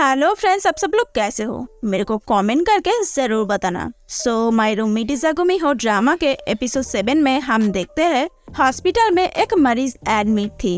Hello friends, आप सब लोग कैसे हो? मेरे को कमेंट करके जरूर बताना। सो माय रूममेट इज अगुमी हो ड्रामा के एपिसोड 7 में हम देखते हैं हॉस्पिटल में एक मरीज एडमिट थी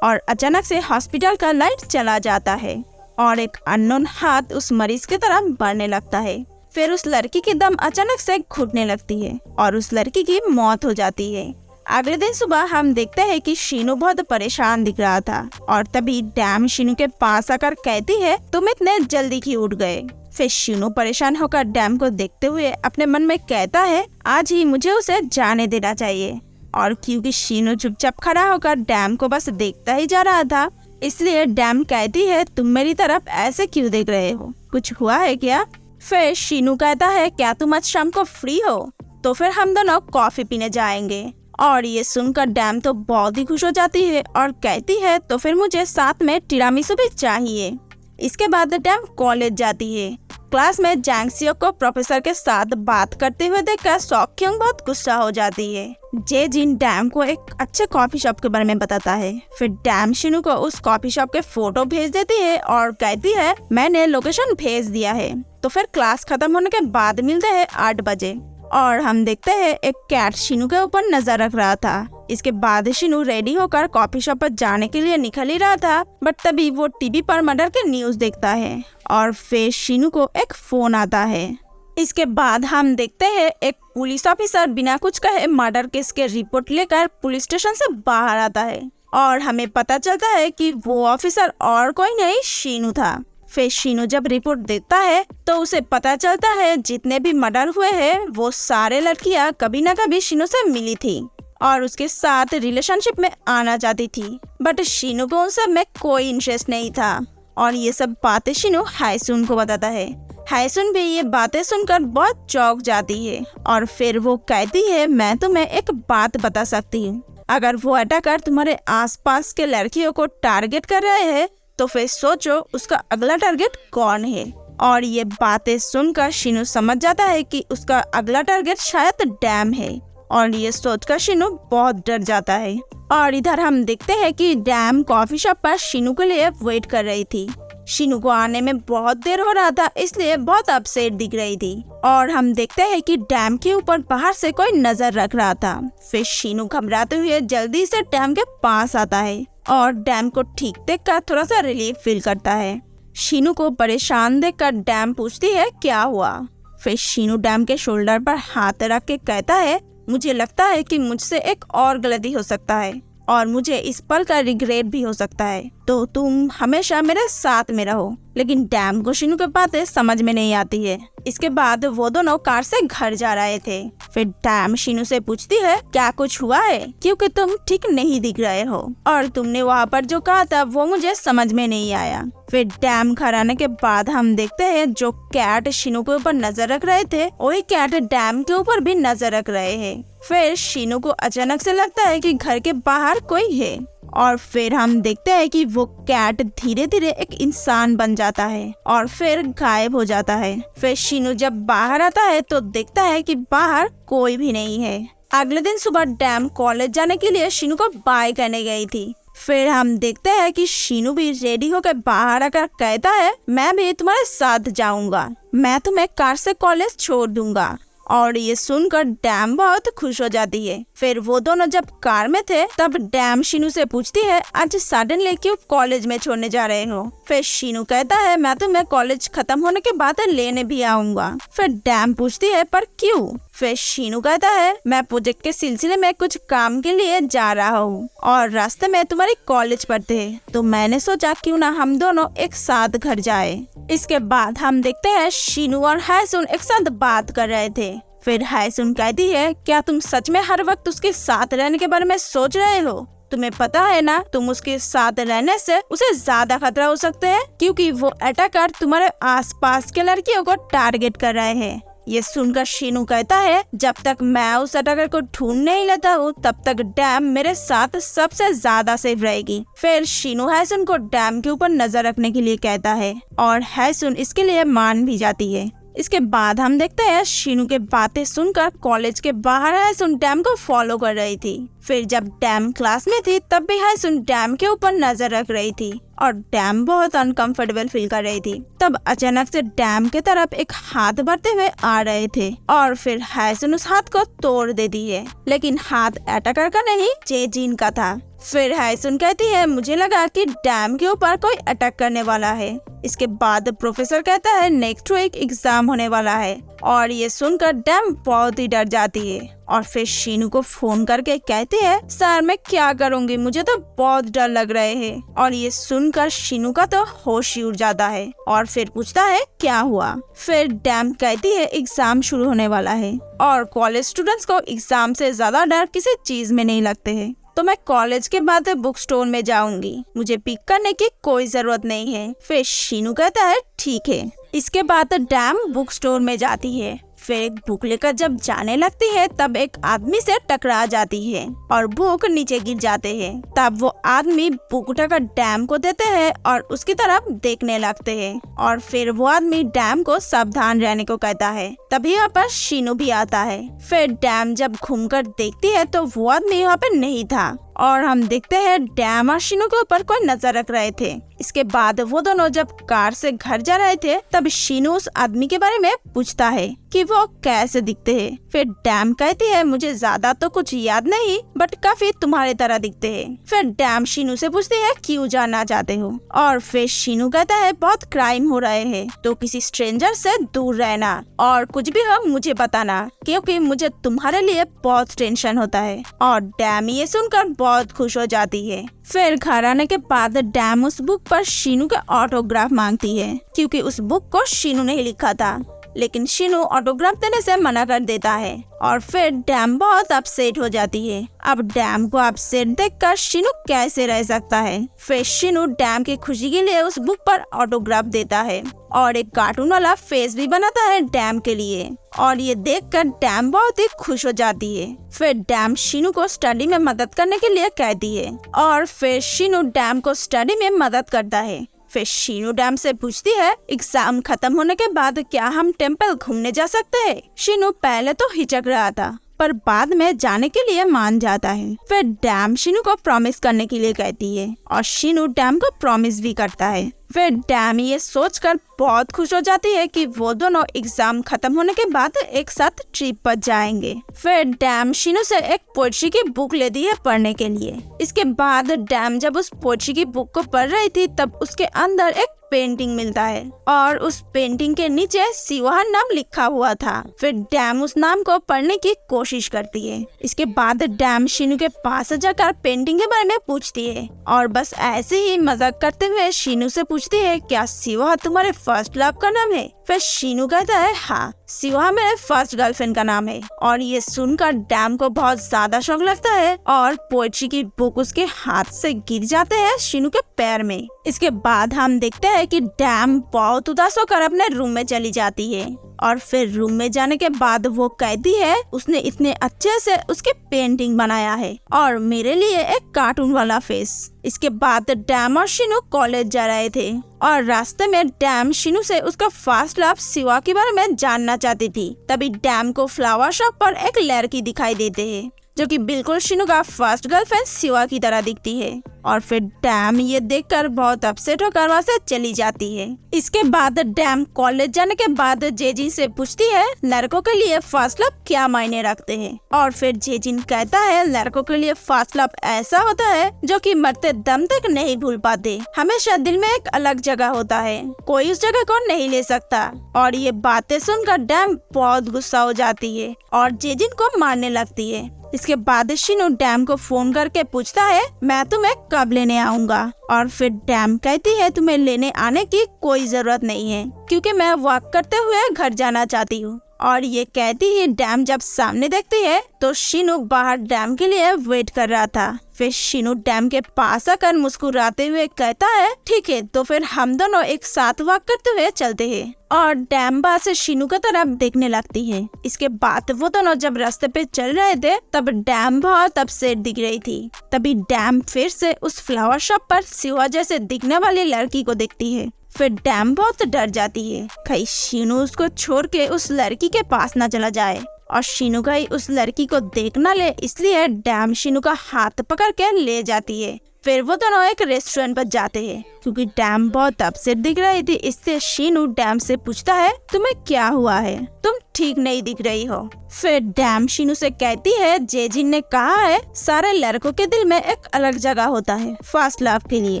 और अचानक से हॉस्पिटल का लाइट चला जाता है और एक अननोन हाथ उस मरीज की तरफ बढ़ने लगता है। फिर उस लड़की की दम अचानक से घुटने लगती है और उस लड़की की मौत हो जाती है। अगले दिन सुबह हम देखते हैं कि शीनू बहुत परेशान दिख रहा था और तभी डैम शीनू के पास आकर कहती है, तुम इतने जल्दी क्यों उठ गए? फिर शीनू परेशान होकर डैम को देखते हुए अपने मन में कहता है, आज ही मुझे उसे जाने देना चाहिए। और क्योंकि शीनू चुपचाप खड़ा होकर डैम को बस देखता ही जा रहा था, इसलिए डैम कहती है, तुम मेरी तरफ ऐसे क्यों देख रहे हो? कुछ हुआ है क्या? फिर शीनू कहता है, क्या तुम आज शाम को फ्री हो? तो फिर हम दोनों कॉफी पीने जाएंगे। और ये सुनकर डैम तो बहुत ही खुश हो जाती है और कहती है, तो फिर मुझे साथ में टिरामिसू भी चाहिए। इसके बाद डैम कॉलेज जाती है। क्लास में जैंगसियो को प्रोफेसर के साथ बात करते हुए देखकर सॉक्योंग बहुत गुस्सा हो जाती है। जे जिन डैम को एक अच्छे कॉफी शॉप के बारे में बताता है। फिर डैम शीनू को उस कॉफी शॉप के फोटो भेज देती है और कहती है, मैंने लोकेशन भेज दिया है। तो फिर क्लास खत्म होने के बाद मिलते हैं 8 बजे और हम देखते हैं एक कैट शीनू के ऊपर नजर रख रहा था। इसके बाद शीनू रेडी होकर कॉफी शॉप पर जाने के लिए निकल ही रहा था, बट तभी वो टीवी पर मर्डर के न्यूज देखता है और फिर शीनू को एक फोन आता है। इसके बाद हम देखते हैं एक पुलिस ऑफिसर बिना कुछ कहे मर्डर केस के रिपोर्ट लेकर पुलिस स्टेशन से बाहर आता है और हमें पता चलता है कि वो ऑफिसर और कोई नहीं, शीनू था। फिर शीनू जब रिपोर्ट देता है तो उसे पता चलता है जितने भी मर्डर हुए हैं वो सारे लड़कियां कभी न कभी शीनू से मिली थी और उसके साथ रिलेशनशिप में आना चाहती थी, बट शीनू को उन सब में कोई इंटरेस्ट नहीं था। और ये सब बातें शीनू हायसुन को बताता है। हायसुन भी ये बातें सुनकर बहुत चौंक जाती है और फिर वो कहती है, मैं तुम्हें एक बात बता सकती हूँ, अगर वो अटैकर तुम्हारे आसपास के लड़कियों को टारगेट कर रहे हैं तो फिर सोचो उसका अगला टारगेट कौन है। और ये बातें सुनकर शीनू समझ जाता है कि उसका अगला टारगेट शायद डैम है और ये सोचकर शीनू बहुत डर जाता है। और इधर हम देखते हैं कि डैम कॉफी शॉप पर शीनू के लिए वेट कर रही थी। शीनू को आने में बहुत देर हो रहा था, इसलिए बहुत अपसेट दिख रही थी। और हम देखते हैं कि डैम के ऊपर बाहर से कोई नजर रख रहा था। फिर शीनू घबराते हुए जल्दी से डैम के पास आता है और डैम को ठीक देखकर थोड़ा सा रिलीफ फील करता है। शीनू को परेशान देखकर डैम पूछती है, क्या हुआ? फिर शीनू डैम के शोल्डर पर हाथ रख के कहता है, मुझे लगता है कि मुझसे एक और गलती हो सकता है और मुझे इस पल का रिग्रेट भी हो सकता है, तो तुम हमेशा मेरे साथ में रहो। लेकिन डैम को शीनू की बातें समझ में नहीं आती है। इसके बाद वो दोनों कार से घर जा रहे थे। फिर डैम शीनू से पूछती है, क्या कुछ हुआ है? क्योंकि तुम ठीक नहीं दिख रहे हो और तुमने वहाँ पर जो कहा था वो मुझे समझ में नहीं आया। फिर डैम घर आने के बाद हम देखते हैं जो कैट शीनू के ऊपर नजर रख रहे थे वही कैट डैम के ऊपर भी नजर रख रहे हैं। फिर शीनू को अचानक से लगता है कि घर के बाहर कोई है और फिर हम देखते हैं कि वो कैट धीरे धीरे एक इंसान बन जाता है और फिर गायब हो जाता है। फिर शीनू जब बाहर आता है तो देखता है कि बाहर कोई भी नहीं है। अगले दिन सुबह डैम कॉलेज जाने के लिए शीनू को बाय करने गई थी। फिर हम देखते हैं कि शीनू भी रेडी होकर बाहर आकर कहता है, मैं भी तुम्हारे साथ जाऊंगा, मैं तुम्हें कार से कॉलेज छोड़ दूंगा। और ये सुनकर डैम बहुत खुश हो जाती है। फिर वो दोनों जब कार में थे तब डैम शीनू से पूछती है, आज सडनली क्यों कॉलेज में छोड़ने जा रहे हो? फिर शीनू कहता है, मैं तुम्हें कॉलेज खत्म होने के बाद लेने भी आऊंगा। फिर डैम पूछती है, पर क्यों? फिर शीनू कहता है, मैं प्रोजेक्ट के सिलसिले में कुछ काम के लिए जा रहा हूँ और रास्ते में तुम्हारी कॉलेज पढ़ते हैं, तो मैंने सोचा क्यों ना हम दोनों एक साथ घर जाए। इसके बाद हम देखते हैं शीनू और हायसुन एक साथ बात कर रहे थे। फिर हायसुन कहती है, क्या तुम सच में हर वक्त उसके साथ रहने के बारे में सोच रहे हो? तुम्हें पता है ना, तुम उसके साथ रहने से उसे ज्यादा खतरा हो सकता है क्योंकि वो अटैकर तुम्हारे आसपास के लड़कियों को टारगेट कर रहे हैं। ये सुनकर शीनू कहता है, जब तक मैं उस अटैकर को ढूंढ नहीं लेता हूँ तब तक डैम मेरे साथ सबसे ज्यादा सेफ रहेगी। फिर शीनू हायसुन को डैम के ऊपर नजर रखने के लिए कहता है और हायसुन इसके लिए मान भी जाती है। इसके बाद हम देखते हैं शीनू के बातें सुनकर कॉलेज के बाहर हायसुन डैम को फॉलो कर रही थी। फिर जब डैम क्लास में थी तब भी हायसुन डैम के ऊपर नजर रख रही थी और डैम बहुत अनकंफर्टेबल फील कर रही थी। तब अचानक से डैम के तरफ एक हाथ बढ़ते हुए आ रहे थे और फिर हायसुन उस हाथ को तोड़ देती है, लेकिन हाथ अटैकर का नहीं जेजिन का था। फिर हायसुन कहती है मुझे लगा कि डैम के ऊपर कोई अटैक करने वाला है। इसके बाद प्रोफेसर कहता है नेक्स्ट वीक एग्जाम होने वाला है और ये सुनकर डैम बहुत ही डर जाती है और फिर शीनू को फोन करके कहती है सर मैं क्या करूंगी, मुझे तो बहुत डर लग रहे हैं। और ये सुनकर शीनू का तो होश ही उड़ जाता है और फिर पूछता है क्या हुआ। फिर डैम कहती है एग्जाम शुरू होने वाला है और कॉलेज स्टूडेंट्स को एग्जाम से ज्यादा डर किसी चीज में नहीं लगते है, तो मैं कॉलेज के बाद बुक स्टोर में जाऊंगी, मुझे पिक करने की कोई जरूरत नहीं है। फिर शीनू कहता है ठीक है। इसके बाद डैम बुक स्टोर में जाती है। फिर एक बुक लेकर जब जाने लगती है तब एक आदमी से टकरा जाती है और बुक नीचे गिर जाते हैं। तब वो आदमी बुक उठाकर डैम को देते हैं और उसकी तरफ देखने लगते हैं और फिर वो आदमी डैम को सावधान रहने को कहता है। तभी यहाँ पर शीनू भी आता है। फिर डैम जब घूमकर देखती है तो वो आदमी यहाँ पे नहीं था और हम देखते हैं डैम और शीनू के ऊपर कोई नजर रख रहे थे। इसके बाद वो दोनों जब कार से घर जा रहे थे तब शीनू उस आदमी के बारे में पूछता है कि वो कैसे दिखते हैं। फिर डैम कहती है मुझे ज्यादा तो कुछ याद नहीं बट काफी तुम्हारे तरह दिखते हैं। फिर डैम शीनू से पूछती है क्यों जानना चाहते हो और फिर शीनू कहता है बहुत क्राइम हो रहे हैं तो किसी स्ट्रेंजर से दूर रहना और कुछ भी हो मुझे बताना क्योंकि मुझे तुम्हारे लिए बहुत टेंशन होता है। और डैम ये सुनकर बहुत खुश हो जाती है। फिर घर आने के बाद डैम उस बुक पर शीनू का ऑटोग्राफ मांगती है क्योंकि उस बुक को शीनू ने ही लिखा था, लेकिन शीनू ऑटोग्राफ देने से मना कर देता है और फिर डैम बहुत अपसेट हो जाती है। अब डैम को अपसेट देखकर शीनू कैसे रह सकता है। फिर शीनू डैम की खुशी के लिए उस बुक पर ऑटोग्राफ देता है और एक कार्टून वाला फेस भी बनाता है डैम के लिए और ये देखकर डैम बहुत ही खुश हो जाती है। फिर डैम शीनू को स्टडी में मदद करने के लिए कहती है और फिर शीनू डैम को स्टडी में मदद करता है। फिर शीनू डैम से पूछती है एग्जाम खत्म होने के बाद क्या हम टेम्पल घूमने जा सकते हैं। शीनू पहले तो हिचक रहा था पर बाद में जाने के लिए मान जाता है। फिर डैम शीनू को प्रॉमिस करने के लिए कहती है और शीनू डैम को प्रॉमिस भी करता है। फिर डैम ये सोचकर बहुत खुश हो जाती है कि वो दोनों एग्जाम खत्म होने के बाद एक साथ ट्रिप पर जाएंगे। फिर डैम शीनू से एक पोएट्री की बुक लेती है पढ़ने के लिए। इसके बाद डैम जब उस पोएट्री की बुक को पढ़ रही थी तब उसके अंदर एक पेंटिंग मिलता है और उस पेंटिंग के नीचे शिवा नाम लिखा हुआ था। फिर डैम उस नाम को पढ़ने की कोशिश करती है। इसके बाद डैम शीनू के पास जाकर पेंटिंग के बारे में पूछती है और बस ऐसे ही मजाक करते हुए शीनू से पूछती है क्या शिवा तुम्हारे फर्स्ट लव का नाम है। फिर शीनू कहता है हाँ, शिवा मेरे फर्स्ट गर्लफ्रेंड का नाम है। और ये सुनकर डैम को बहुत ज्यादा शौक लगता है और पोएट्री की बुक उसके हाथ से गिर जाते हैं शीनू के पैर में। इसके बाद हम देखते हैं कि डैम बहुत उदास होकर अपने रूम में चली जाती है और फिर रूम में जाने के बाद वो कहती है उसने इतने अच्छे से उसके पेंटिंग बनाया है और मेरे लिए एक कार्टून वाला फेस। इसके बाद डैम और शीनू कॉलेज जा रहे थे और रास्ते में डैम शीनू से उसका फर्स्ट लव शिवा के बारे में जानना चाहती थी। तभी डैम को फ्लावर शॉप पर एक लड़की दिखाई देते है जो कि बिल्कुल शीनू का फर्स्ट गर्लफ्रेंड शिवा की तरह दिखती है और फिर डैम ये देखकर बहुत अपसेट होकर वहाँ से चली जाती है। इसके बाद डैम कॉलेज जाने के बाद जेजिन से पूछती है लड़कों के लिए फर्स्ट लव क्या मायने रखते हैं और फिर जेजिन कहता है लड़कों के लिए फर्स्ट लव ऐसा होता है जो कि मरते दम तक नहीं भूल पाते, हमेशा दिल में एक अलग जगह होता है, कोई उस जगह को नहीं ले सकता। और ये बातें सुनकर डैम बहुत गुस्सा हो जाती है और जेजिन को मारने लगती है। इसके बाद शीनू डैम को फोन करके पूछता है मैं तुम्हें कब लेने आऊंगा और फिर डैम कहती है तुम्हें लेने आने की कोई जरूरत नहीं है क्योंकि मैं वॉक करते हुए घर जाना चाहती हूँ। और ये कहती है डैम जब सामने देखती है तो शीनू बाहर डैम के लिए वेट कर रहा था। फिर शीनू डैम के पास आकर मुस्कुराते हुए कहता है ठीक है तो फिर हम दोनों एक साथ वॉक करते हुए चलते हैं। और डैम बाहर से शीनू की तरफ देखने लगती है। इसके बाद वो दोनों जब रास्ते पे चल रहे थे तब डैम बहुत अपसेट दिख रही थी। तभी डैम फिर से उस फ्लावर शॉप पर शिवा जैसे दिखने वाली लड़की को देखती है। फिर डैम बहुत डर जाती है कहीं शीनू उसको छोड़ के उस लड़की के पास ना चला जाए और शीनू कहीं उस लड़की को देख ना ले, इसलिए डैम शीनू का हाथ पकड़ के ले जाती है। फिर वो दोनों एक रेस्टोरेंट पर जाते हैं क्योंकि डैम बहुत अपसेट दिख रही थी, इससे शीनू डैम से पूछता है तुम्हें क्या हुआ है, तुम ठीक नहीं दिख रही हो। फिर डैम शीनू से कहती है जेजिन ने कहा है सारे लड़कों के दिल में एक अलग जगह होता है फर्स्ट लव के लिए,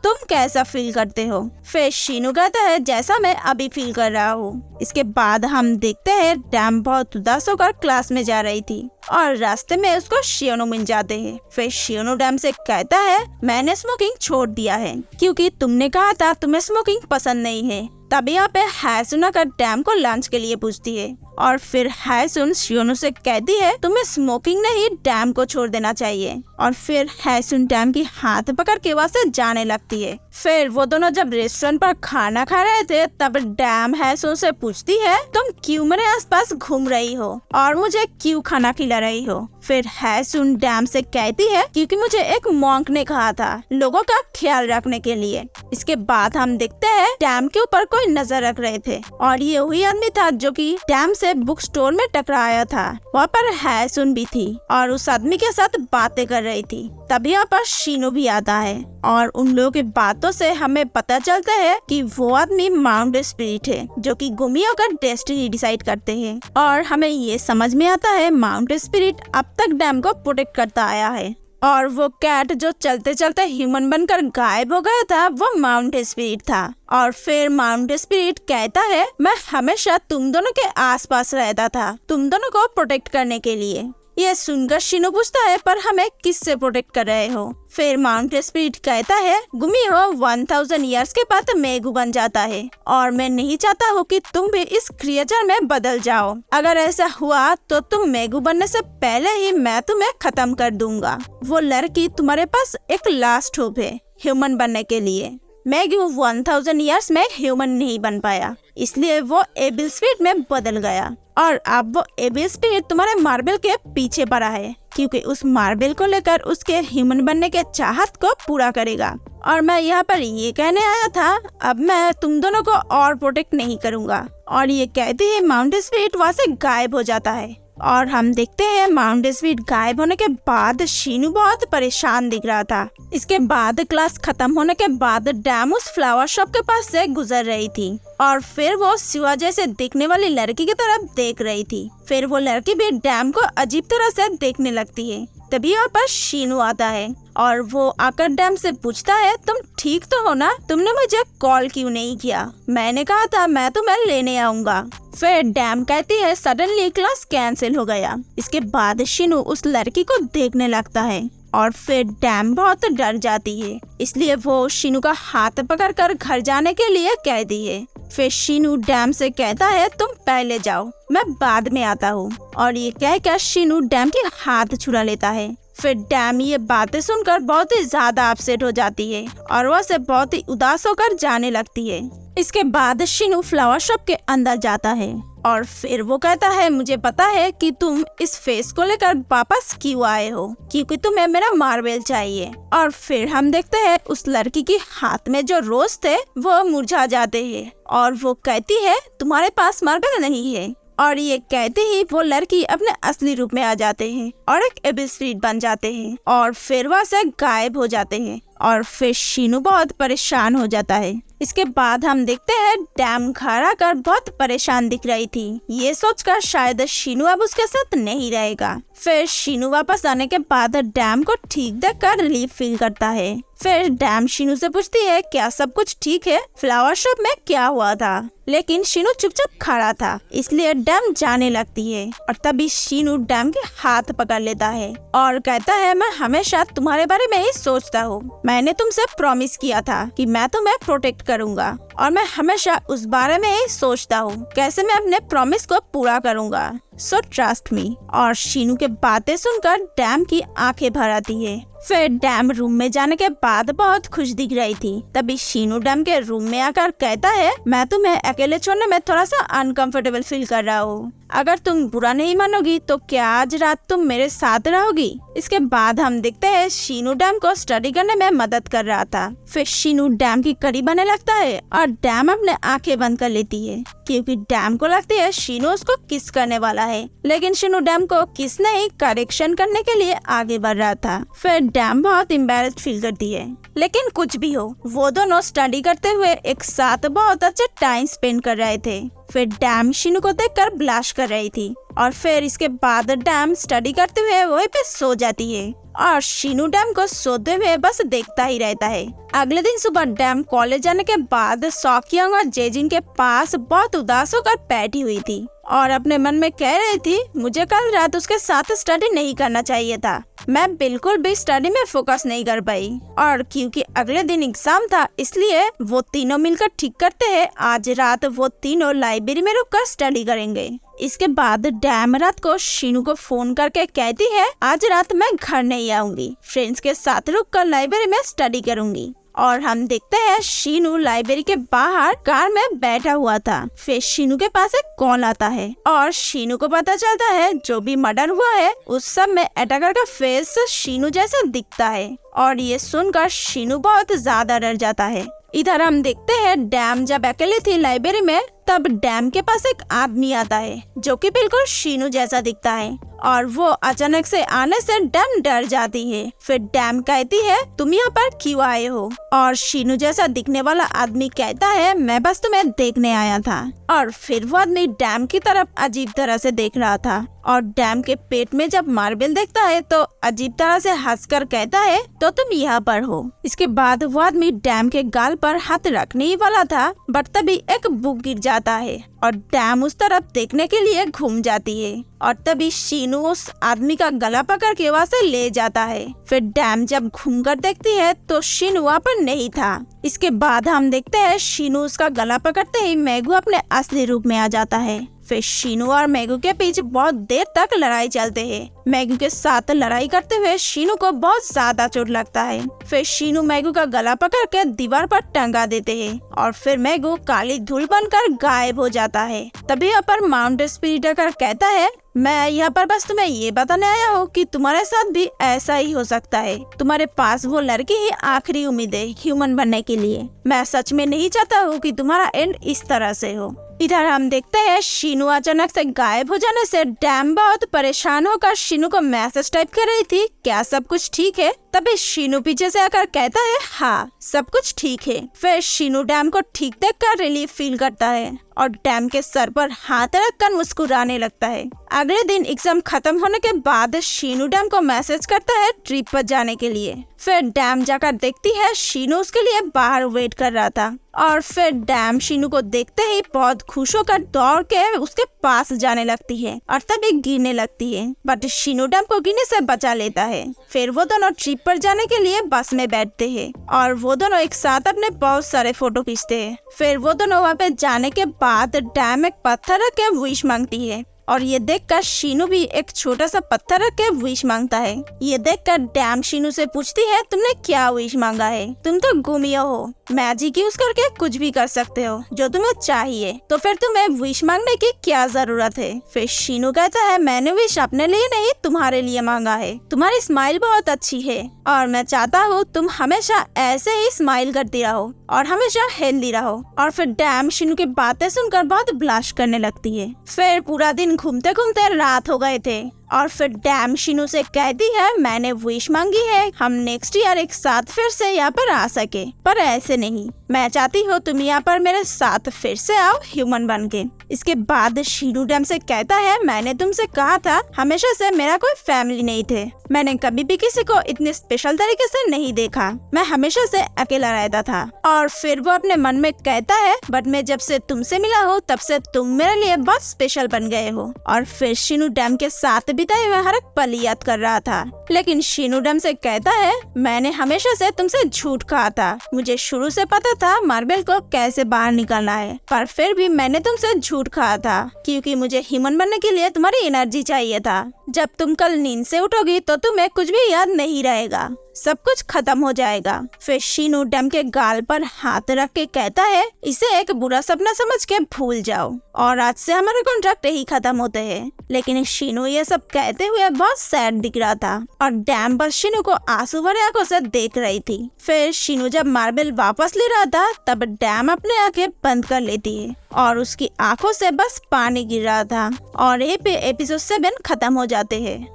तुम कैसा फील करते हो। फिर शीनू कहता है जैसा मैं अभी फील कर रहा हूँ। इसके बाद हम देखते हैं डैम बहुत उदास होकर क्लास में जा रही थी और रास्ते में उसको शियोनो मिल जाते हैं। फिर शियोनो डैम से कहता है मैंने स्मोकिंग छोड़ दिया है क्योंकि तुमने कहा था तुम्हें स्मोकिंग पसंद नहीं है। तभी यहाँ पे हायसुन आकर डैम को लंच के लिए पूछती है और फिर हायसुन शियोनो से कहती है तुम्हें स्मोकिंग नहीं डैम को छोड़ देना चाहिए और फिर हायसुन डैम की हाथ पकड़ के वहाँ से जाने लगती है। फिर वो दोनों जब रेस्टोरेंट पर खाना खा रहे थे तब डैम हायसुन से पूछती है तुम क्यों मेरे आसपास घूम रही हो और मुझे क्यों खाना खिला रही हो। फिर हायसुन डैम से कहती है क्योंकि मुझे एक मॉन्क ने कहा था लोगों का ख्याल रखने के लिए। इसके बाद हम देखते हैं डैम के ऊपर कोई नजर रख रहे थे और ये वही आदमी था जो कि डैम से बुक स्टोर में टकराया था। वहाँ पर हायसुन भी थी और उस आदमी के साथ बातें कर रही थी। तभी यहाँ पर शीनू भी आता है और उन लोगों की बातों से हमें पता चलता है कि वो आदमी माउंट स्पिरिट है जो कि गुमियों का डेस्टिनी डिसाइड करते हैं और हमें ये समझ में आता है माउंट स्पिरिट अब तक डैम को प्रोटेक्ट करता आया है और वो कैट जो चलते चलते ह्यूमन बनकर गायब हो गया था वो माउंट स्पिरिट था। और फिर माउंट स्पिरिट कहता है मैं हमेशा तुम दोनों के आसपास रहता था तुम दोनों को प्रोटेक्ट करने के लिए। ये सुनकर शीनू पूछता है पर हमें किससे प्रोटेक्ट कर रहे हो। फिर माउंट स्पिरिट कहता है गुमियो 1000 इयर्स के बाद मेगू बन जाता है और मैं नहीं चाहता हूँ कि तुम भी इस क्रिएचर में बदल जाओ। अगर ऐसा हुआ तो तुम मेगू बनने से पहले ही मैं तुम्हें खत्म कर दूंगा। वो लड़की तुम्हारे पास एक लास्ट होप है ह्यूमन बनने के लिए। मेगू 1000 इयर्स में ह्यूमन नहीं बन पाया इसलिए वो एविल स्पिरिट में बदल गया और अब वो एविल स्पिरिट तुम्हारे मार्बल के पीछे पड़ा है क्योंकि उस मार्बल को लेकर उसके ह्यूमन बनने के चाहत को पूरा करेगा। और मैं यहाँ पर ये कहने आया था अब मैं तुम दोनों को और प्रोटेक्ट नहीं करूँगा। और ये कहते ही माउंट स्पिरिट वहाँ से गायब हो जाता है और हम देखते हैं माउंट स्पिरिट गायब होने के बाद शीनू बहुत परेशान दिख रहा था। इसके बाद क्लास खत्म होने के बाद डैम उस फ्लावर शॉप के पास से गुजर रही थी और फिर वो शिवा जैसे दिखने वाली लड़की की तरफ देख रही थी। फिर वो लड़की भी डैम को अजीब तरह से देखने लगती है। तभी यहाँ पर शीनू आता है और वो आकर डैम से पूछता है तुम ठीक तो हो ना, तुमने मुझे कॉल क्यों नहीं किया, मैंने कहा था मैं तुम्हें लेने आऊंगा। फिर डैम कहती है सडनली क्लास कैंसिल हो गया। इसके बाद शीनू उस लड़की को देखने लगता है और फिर डैम बहुत डर जाती है इसलिए वो शीनू का हाथ पकड़कर घर जाने के लिए कहती है। फिर शीनू डैम से कहता है तुम पहले जाओ मैं बाद में आता हूँ और ये कहकर शीनू डैम के हाथ छुड़ा लेता है। फिर डैम ये बातें सुनकर बहुत ही ज्यादा अपसेट हो जाती है और वह से बहुत ही उदास होकर जाने लगती है। इसके बाद शीनू फ्लावर शॉप के अंदर जाता है और फिर वो कहता है मुझे पता है कि तुम इस फेस को लेकर वापस क्यों आए हो क्योंकि तुम्हें मेरा मार्बल चाहिए। और फिर हम देखते हैं उस लड़की के हाथ में जो रोज थे वो मुरझा जाते हैं और वो कहती है तुम्हारे पास मार्बल नहीं है। और ये कहते ही वो लड़की अपने असली रूप में आ जाते हैं और एक एविल स्पिरिट बन जाते हैं और फिर वहाँ से गायब हो जाते हैं और फिर शीनू बहुत परेशान हो जाता है। इसके बाद हम देखते हैं डैम घर आकर बहुत परेशान दिख रही थी, ये सोचकर शायद शीनू अब उसके साथ नहीं रहेगा। फिर शीनू वापस आने के बाद डैम को ठीक देखकर रिलीफ फील करता है। फिर डैम शीनू से पूछती है क्या सब कुछ ठीक है, फ्लावर शॉप में क्या हुआ था। लेकिन शीनू चुपचाप खड़ा था इसलिए डैम जाने लगती है और तभी शीनू डैम के हाथ पकड़ लेता है और कहता है मैं हमेशा तुम्हारे बारे में ही सोचता हूँ, मैंने तुमसे प्रॉमिस किया था कि मैं तुम्हें प्रोटेक्ट करूंगा और मैं हमेशा उस बारे में ही सोचता हूँ कैसे मैं अपने प्रॉमिस को पूरा करूंगा, सो ट्रस्ट मी। और शीनू के बातें सुनकर डैम की आंखें भर आती है फिर डैम रूम में जाने के बाद बहुत खुश दिख रही थी। तभी शीनू डैम के रूम में आकर कहता है, मैं तुम्हें अकेले छोड़ने में थोड़ा सा अनकंफर्टेबल फील कर रहा हूँ। अगर तुम बुरा नहीं मानोगी तो क्या आज रात तुम मेरे साथ रहोगी? इसके बाद हम देखते हैं शीनू डैम को स्टडी करने में मदद कर रहा था। फिर शीनू डैम की करीब आने लगता है और डैम अपने आंखें बंद कर लेती है क्योंकि डैम को लगती है शीनू उसको किस करने वाला है। लेकिन शीनू डैम को किस नहीं करेक्शन करने के लिए आगे बढ़ रहा था। फिर डैम बहुत एम्बैरेस्ड फील करती है। लेकिन कुछ भी हो, वो दोनों स्टडी करते हुए एक साथ बहुत अच्छे टाइम स्पेंड कर रहे थे। फिर डैम शीनू को देखकर ब्लश कर रही थी और फिर इसके बाद डैम स्टडी करते हुए वहीं पे सो जाती है और शीनू डैम को सोते हुए बस देखता ही रहता है। अगले दिन सुबह डैम कॉलेज जाने के बाद सॉकयांग और जेजिन के पास बहुत उदास होकर बैठी हुई थी और अपने मन में कह रही थी, मुझे कल रात उसके साथ स्टडी नहीं करना चाहिए था। मैं बिल्कुल भी स्टडी में फोकस नहीं कर पाई और क्योंकि अगले दिन एग्जाम था इसलिए वो तीनों मिलकर ठीक करते हैं आज रात वो तीनों लाइब्रेरी में रुककर स्टडी करेंगे। इसके बाद डैम रात को शीनू को फोन करके कहती है, आज रात मैं घर नहीं आऊंगी, फ्रेंड्स के साथ रुककर लाइब्रेरी में स्टडी करूंगी। और हम देखते हैं शीनू लाइब्रेरी के बाहर कार में बैठा हुआ था। फिर शीनू के पास एक कॉल आता है और शीनू को पता चलता है जो भी मर्डर हुआ है उस सब में अटैकर का फेस शीनू जैसा दिखता है और ये सुनकर शीनू बहुत ज्यादा डर जाता है। इधर हम देखते हैं डैम जब अकेले थी लाइब्रेरी में तब डैम के पास एक आदमी आता है जो कि बिल्कुल शीनू जैसा दिखता है और वो अचानक से आने से डैम डर जाती है। फिर डैम कहती है, तुम यहाँ पर क्यों आए हो? और शीनू जैसा दिखने वाला आदमी कहता है, मैं बस तुम्हें देखने आया था। और फिर वो आदमी डैम की तरफ अजीब तरह से देख रहा था और डैम के पेट में जब मार्बल देखता है तो अजीब तरह से हंसकर कहता है, तो तुम यहाँ पर हो। इसके बाद वो आदमी डैम के गाल पर हाथ रखने ही वाला था बट तभी एक बुक गिर जाता है और डैम उस तरफ देखने के लिए घूम जाती है और तभी शीनू उस आदमी का गला पकड़ के वहाँ से ले जाता है। फिर डैम जब घूमकर देखती है तो शीनू वहाँ पर नहीं था। इसके बाद हम देखते हैं शीनू उसका गला पकड़ते ही मैगू अपने असली रूप में आ जाता है। फिर शीनू और मैगू के बीच बहुत देर तक लड़ाई चलते है। मैगू के साथ लड़ाई करते हुए शीनू को बहुत ज्यादा चोट लगता है। फिर शीनू मैगू का गला पकड़ के दीवार पर टंगा देते हैं और फिर मैगू काली धूल बनकर गायब हो जाता है। तभी यहाँ पर माउंट स्पिरिट आकर कहता है, मैं यहाँ पर बस तुम्हें ये बताने आया हूँ कि तुम्हारे साथ भी ऐसा ही हो सकता है। तुम्हारे पास वो लड़की ही आखिरी उम्मीद है ह्यूमन बनने के लिए। मैं सच में नहीं चाहता हूँ कि तुम्हारा एंड इस तरह से हो। इधर हम देखते हैं शीनू अचानक से गायब हो जाने से डैम बहुत परेशान होकर शीनू को मैसेज टाइप कर रही थी, क्या सब कुछ ठीक है? तभी शीनू पीछे से आकर कहता है, हाँ सब कुछ ठीक है। फिर शीनू डैम को ठीक देखकर रिलीफ फील करता है और डैम के सर पर हाथ रखकर मुस्कुराने लगता है। अगले दिन एग्जाम खत्म होने के बाद शीनू डैम को मैसेज करता है ट्रिप पर जाने के लिए। फिर डैम जाकर देखती है शीनू उसके लिए बाहर वेट कर रहा था और फिर डैम शीनू को देखते ही बहुत खुश होकर दौड़ के उसके पास जाने लगती है और तभी गिरने लगती है बट शीनू डैम को गिरने से बचा लेता है। फिर वो दोनों ट्रिप पर जाने के लिए बस में बैठते हैं और वो दोनों एक साथ अपने बहुत सारे फोटो खींचते हैं। फिर वो दोनों वहाँ पे जाने के बाद डैम एक पत्थर रख के विश मांगती है और ये देखकर शीनू भी एक छोटा सा पत्थर रख के विश मांगता है। ये देखकर डैम शीनू से पूछती है, तुमने क्या विश मांगा है? तुम तो गुमिया हो, मैजिक यूज करके कुछ भी कर सकते हो जो तुम्हें चाहिए, तो फिर तुम्हें विश मांगने की क्या जरूरत है? फिर शीनू कहता है, मैंने विश अपने लिए नहीं तुम्हारे लिए मांगा है। तुम्हारी स्माइल बहुत अच्छी है और मैं चाहता हूँ तुम हमेशा ऐसे ही स्माइल करती रहो और हमेशा हेल्दी रहो। और फिर डैम शीनू की बातें सुनकर बहुत ब्लश करने लगती है। फिर पूरा दिन घूमते घूमते रात हो गए थे और फिर डैम शीनू से कहती है, मैंने विश मांगी है हम नेक्स्ट ईयर एक साथ फिर से यहाँ पर आ सके, पर ऐसे नहीं। मैं चाहती हूँ तुम यहाँ पर मेरे साथ फिर से आओ ह्यूमन बन के। इसके बाद शीनू डैम से कहता है, मैंने तुमसे कहा था हमेशा से मेरा कोई फैमिली नहीं थे। मैंने कभी भी किसी को इतने स्पेशल तरीके से नहीं देखा। मैं हमेशा से अकेला रहता था। और फिर वो अपने मन में कहता है, बट मैं जब से तुमसे मिला हूँ तब से तुम मेरे लिए बहुत स्पेशल बन गए हो। और फिर शीनू डैम के साथ बिताए हुए हर एक पल याद कर रहा था। लेकिन शीनू डैम से कहता है, मैंने हमेशा से तुमसे झूठ कहा था। मुझे शुरू से पता था मार्बल को कैसे बाहर निकालना है, पर फिर भी मैंने तुमसे झूठ कहा था क्योंकि मुझे ह्यूमन बनने के लिए तुम्हारी एनर्जी चाहिए था। जब तुम कल नींद से उठोगी तो तुम्हें कुछ भी याद नहीं रहेगा। सब कुछ खत्म हो जाएगा। फिर शीनू डैम के गाल पर हाथ रख के कहता है इसे एक बुरा सपना समझ के भूल जाओ और आज से हमारे कॉन्ट्रैक्ट ही खत्म होते हैं। लेकिन शीनू ये सब कहते हुए बहुत सैड दिख रहा था और डैम पर शीनू को आंसू भरे आंखों से देख रही थी। फिर शीनू जब मार्बल वापस ले रहा था तब डैम अपने आंखें बंद कर लेती है और उसकी आंखों से बस पानी गिर रहा था और ये पे एपिसोड 7 खत्म हो जाते हैं।